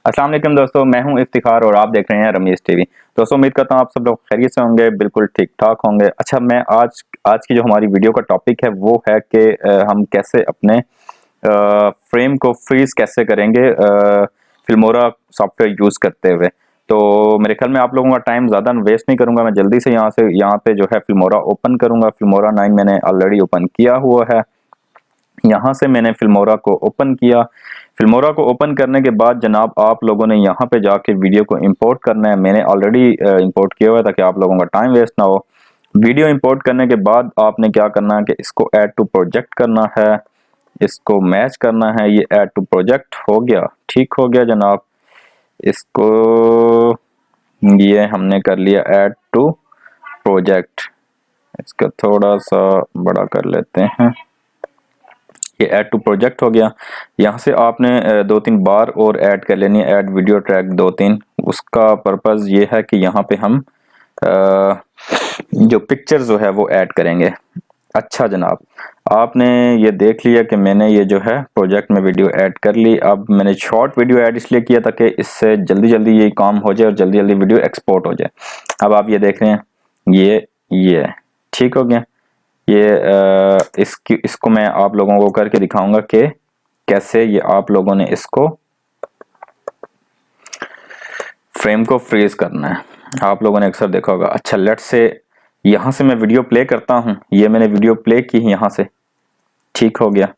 अस्सलाम वालेकुम दोस्तों, मैं हूं इफ्तिखार और आप देख रहे हैं रमीज टीवी। दोस्तों उम्मीद करता हूं आप सब लोग खैरियत से होंगे, बिल्कुल ठीक ठाक होंगे। अच्छा, मैं आज की जो हमारी वीडियो का टॉपिक है वो है कि हम कैसे अपने फ्रेम को फ्रीज कैसे करेंगे फिल्मोरा सॉफ्टवेयर यूज़ करते हुए। तो मेरे ख्याल में आप लोगों का टाइम ज़्यादा वेस्ट नहीं करूंगा, मैं जल्दी से यहाँ पे जो है फिल्मोरा ओपन करूंगा। फिल्मोरा 9 मैंने ऑलरेडी ओपन किया हुआ है। यहाँ से मैंने फिल्मोरा को ओपन किया। फिल्मोरा को ओपन करने के बाद जनाब आप लोगों ने यहाँ पे जाके वीडियो को इंपोर्ट करना है। मैंने ऑलरेडी इंपोर्ट किया हुआ है ताकि आप लोगों का टाइम वेस्ट ना हो। वीडियो इंपोर्ट करने के बाद आपने क्या करना है कि इसको ऐड टू प्रोजेक्ट करना है, इसको मैच करना है। ये ऐड टू प्रोजेक्ट हो गया, ठीक हो गया जनाब। इसको ये हमने कर लिया ऐड टू प्रोजेक्ट। इसका थोड़ा सा बड़ा कर लेते हैं। ये ऐड टू प्रोजेक्ट हो गया। यहाँ से आपने दो तीन बार और ऐड कर लेनी है, ऐड वीडियो ट्रैक दो तीन। उसका पर्पज़ ये है कि यहाँ पे हम जो पिक्चर जो है वो ऐड करेंगे। अच्छा जनाब, आपने ये देख लिया कि मैंने ये जो है प्रोजेक्ट में वीडियो ऐड कर ली। अब मैंने शॉर्ट वीडियो ऐड इसलिए किया ताकि इससे जल्दी जल्दी ये काम हो जाए और जल्दी जल्दी वीडियो एक्सपोर्ट हो जाए। अब आप ये देख रहे हैं, ये ठीक हो गया। ये इसको मैं आप लोगों को करके दिखाऊंगा कि कैसे ये आप लोगों ने इसको फ्रेम को फ्रीज करना है। आप लोगों ने अक्सर देखा होगा। अच्छा, लेट्स से यहाँ से मैं वीडियो प्ले करता हूँ। ये मैंने वीडियो प्ले की यहाँ से, ठीक हो गया।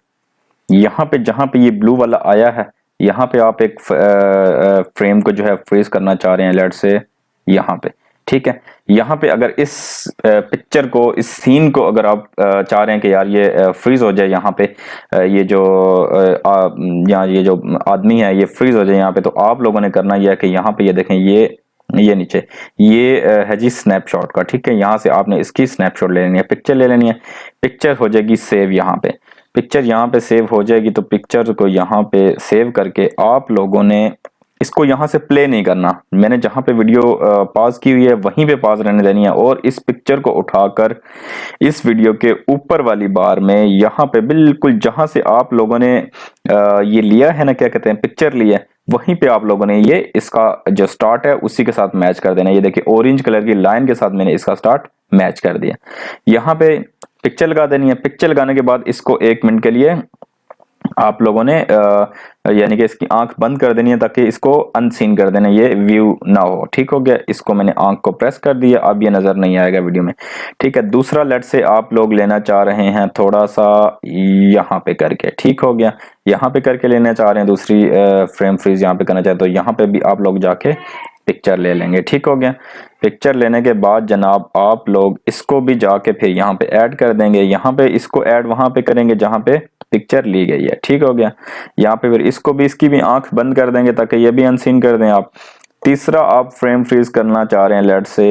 यहाँ पे जहाँ पे ये ब्लू वाला आया है, यहाँ पे आप एक फ्रेम को जो है फ्रीज करना चाह रहे हैं, लेट्स से यहाँ पे, ठीक है। यहाँ पे अगर इस पिक्चर को, इस सीन को अगर आप चाह रहे हैं कि यार ये फ्रीज हो जाए, यहाँ पे ये जो यहाँ ये जो आदमी है ये फ्रीज हो जाए यहाँ पे, तो आप लोगों ने करना यह है कि यहाँ पे ये देखें, ये नीचे ये है जी स्नैपशॉट का, ठीक है। यहाँ से आपने इसकी स्नैपशॉट ले लेनी है, पिक्चर ले लेनी है। पिक्चर हो जाएगी सेव यहाँ पे। पिक्चर यहाँ पे सेव हो जाएगी तो पिक्चर को यहाँ पे सेव करके आप लोगों ने इसको यहाँ से प्ले नहीं करना। मैंने जहाँ पे वीडियो पॉज की हुई है वहीं पे पॉज रहने देनी है और इस पिक्चर को उठाकर इस वीडियो के ऊपर वाली बार में यहाँ पे बिल्कुल जहाँ से आप लोगों ने ये लिया है ना, क्या कहते हैं, पिक्चर लिया है, वहीं पे आप लोगों ने ये इसका जो स्टार्ट है उसी के साथ मैच कर देना। ये देखिए ऑरेंज कलर की लाइन के साथ मैंने इसका स्टार्ट मैच कर दिया। यहाँ पे पिक्चर लगा देनी है। पिक्चर लगाने के बाद इसको 1 मिनट के लिए आप लोगों ने यानी कि इसकी आंख बंद कर देनी है ताकि इसको अनसीन कर देना, ये व्यू ना हो, ठीक हो गया। इसको मैंने आंख को प्रेस कर दिया, अब ये नजर नहीं आएगा वीडियो में, ठीक है। दूसरा लेट से आप लोग लेना चाह रहे हैं थोड़ा सा यहाँ पे करके, ठीक हो गया। यहाँ पे करके लेना चाह रहे हैं दूसरी फ्रेम फ्रीज यहाँ पे करना चाहे तो यहाँ पे भी आप लोग जाके पिक्चर ले लेंगे, ठीक हो गया। पिक्चर लेने के बाद जनाब आप लोग इसको भी जाके फिर यहाँ पे ऐड कर देंगे। यहाँ पे इसको ऐड वहां पे करेंगे जहाँ पे पिक्चर ली गई है, ठीक हो गया। यहाँ पे फिर इसको भी, इसकी भी आंख बंद कर देंगे ताकि ये भी अनसीन कर दें आप। तीसरा आप फ्रेम फ्रीज करना चाह रहे हैं लेट से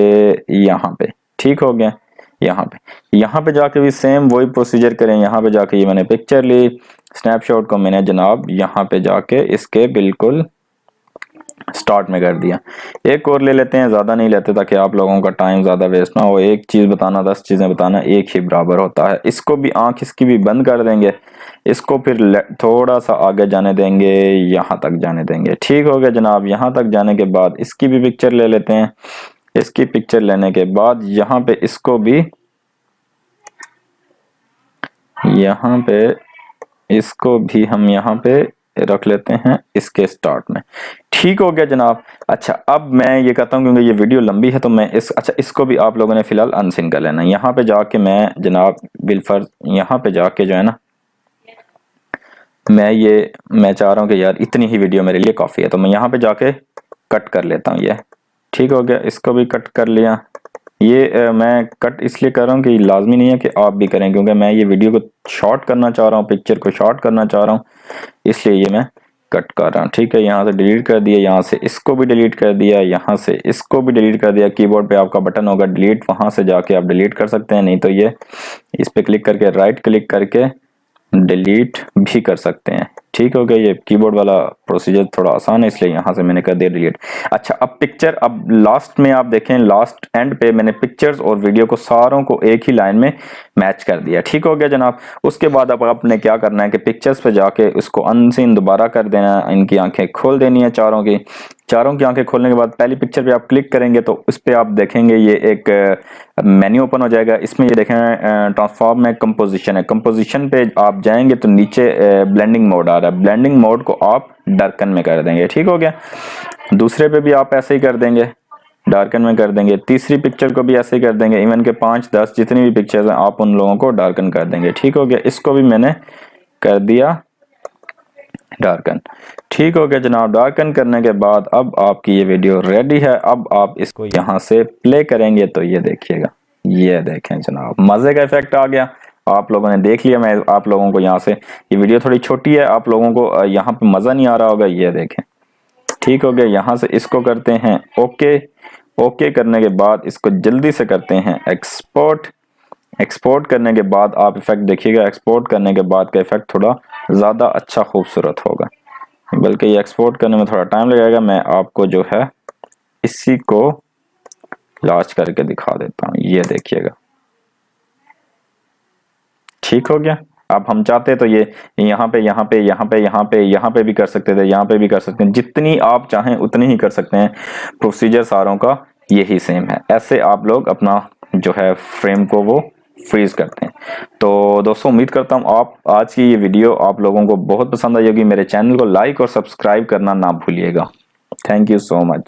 यहाँ पे, ठीक हो गया। यहाँ पे जाके भी सेम वही प्रोसीजर करें। यहाँ पे जाके ये मैंने पिक्चर ली, स्नैपशॉट को मैंने जनाब यहाँ पे जाके इसके बिल्कुल स्टार्ट में कर दिया। एक और ले लेते हैं, ज्यादा नहीं लेते ताकि आप लोगों का टाइम ज्यादा वेस्ट ना हो। एक चीज बताना 10 चीजें बताना एक ही बराबर होता है। इसको भी आंख इसकी भी बंद कर देंगे। इसको फिर थोड़ा सा आगे जाने देंगे, यहाँ तक जाने देंगे, ठीक हो गया जनाब। यहाँ तक जाने के बाद इसकी भी पिक्चर ले लेते हैं। इसकी पिक्चर लेने के बाद यहाँ पे इसको भी, यहाँ पे इसको भी हम यहाँ पे रख लेते हैं इसके स्टार्ट में, ठीक हो गया जनाब। अच्छा, अब मैं ये कहता हूँ क्योंकि ये वीडियो लंबी है तो मैं इसको भी आप लोगों ने फिलहाल अनसीन कर लेना। यहाँ पे जाके मैं जनाब बिलफर्ज यहाँ पे जाके जो है ना, मैं चाह रहा हूँ कि यार इतनी ही वीडियो मेरे लिए काफ़ी है, तो मैं यहाँ पे जाके कट कर लेता हूँ ये, ठीक हो गया। इसको भी कट कर लिया। ये मैं कट इसलिए कर रहा हूँ कि लाजमी नहीं है कि आप भी करें, क्योंकि मैं ये वीडियो को शॉर्ट करना चाह रहा हूँ, पिक्चर को शॉर्ट करना चाह रहा हूँ, इसलिए ये मैं कट कर रहा हूँ, ठीक है। यहाँ से डिलीट कर दिया, यहाँ से इसको भी डिलीट कर दिया, यहाँ से इसको भी डिलीट कर दिया। कीबोर्ड पे आपका बटन होगा डिलीट, वहाँ से जाके आप डिलीट कर सकते हैं, नहीं तो ये इस पर क्लिक करके राइट क्लिक करके डिलीट भी कर सकते हैं, ठीक हो गया। ये कीबोर्ड वाला प्रोसीजर थोड़ा आसान है इसलिए यहाँ से मैंने कर दिया डिलीट। अच्छा, अब पिक्चर, अब लास्ट में आप देखें, लास्ट एंड पे मैंने पिक्चर्स और वीडियो को सारों को एक ही लाइन में मैच कर दिया। ठीक हो गया जनाब। उसके बाद अब आपने क्या करना है कि पिक्चर्स पे जाके उसको अनसीन दोबारा कर देना है, इनकी आंखें खोल देनी है चारों की आंखें खोलने के बाद पहली पिक्चर पे आप क्लिक करेंगे तो उस पर आप देखेंगे ये एक मेन्यू ओपन हो जाएगा। इसमें ये देखें ट्रांसफॉर्म में कंपोजिशन है, कंपोजिशन पे आप जाएंगे तो नीचे ब्लेंडिंग मोड आ रहा है, ब्लेंडिंग मोड को आप डार्कन में कर देंगे। ठीक हो गया। दूसरे पे भी आप ऐसे ही कर देंगे, डार्कन में कर देंगे। तीसरी पिक्चर को भी ऐसे ही कर देंगे, इवन के 5 10 जितनी भी पिक्चर्स हैं आप उन लोगों को डार्कन कर देंगे। ठीक हो गया। इसको भी मैंने कर दिया डार्कन। ठीक हो गया जनाब। डार्कन करने के बाद अब आपकी ये वीडियो रेडी है। अब आप इसको यहाँ से प्ले करेंगे तो ये देखिएगा, ये देखें जनाब, मजे का इफेक्ट आ गया। आप लोगों ने देख लिया। मैं आप लोगों को यहाँ से, ये वीडियो थोड़ी छोटी है, आप लोगों को यहाँ पे मजा नहीं आ रहा होगा, ये देखें। ठीक हो गया। यहाँ से इसको करते हैं ओके। ओके करने के बाद इसको जल्दी से करते हैं एक्सपोर्ट। एक्सपोर्ट करने के बाद आप इफेक्ट देखिएगा, एक्सपोर्ट करने के बाद का इफेक्ट थोड़ा ज़्यादा अच्छा खूबसूरत होगा, बल्कि ये एक्सपोर्ट करने में थोड़ा टाइम लगेगा। मैं आपको जो है इसी को लार्ज करके दिखा देता हूँ, ये देखिएगा। ठीक हो गया। अब हम चाहते तो ये यहाँ पे यहाँ पे यहाँ पे यहाँ पे यहाँ पे भी कर सकते थे, यहाँ पे भी कर सकते हैं, जितनी आप चाहें उतनी ही कर सकते हैं। प्रोसीजर सारों का यही सेम है। ऐसे आप लोग अपना जो है फ्रेम को वो फ्रीज करते हैं। तो दोस्तों उम्मीद करता हूँ आप आज की ये वीडियो आप लोगों को बहुत पसंद आई होगी। मेरे चैनल को लाइक और सब्सक्राइब करना ना भूलिएगा। Thank you so much.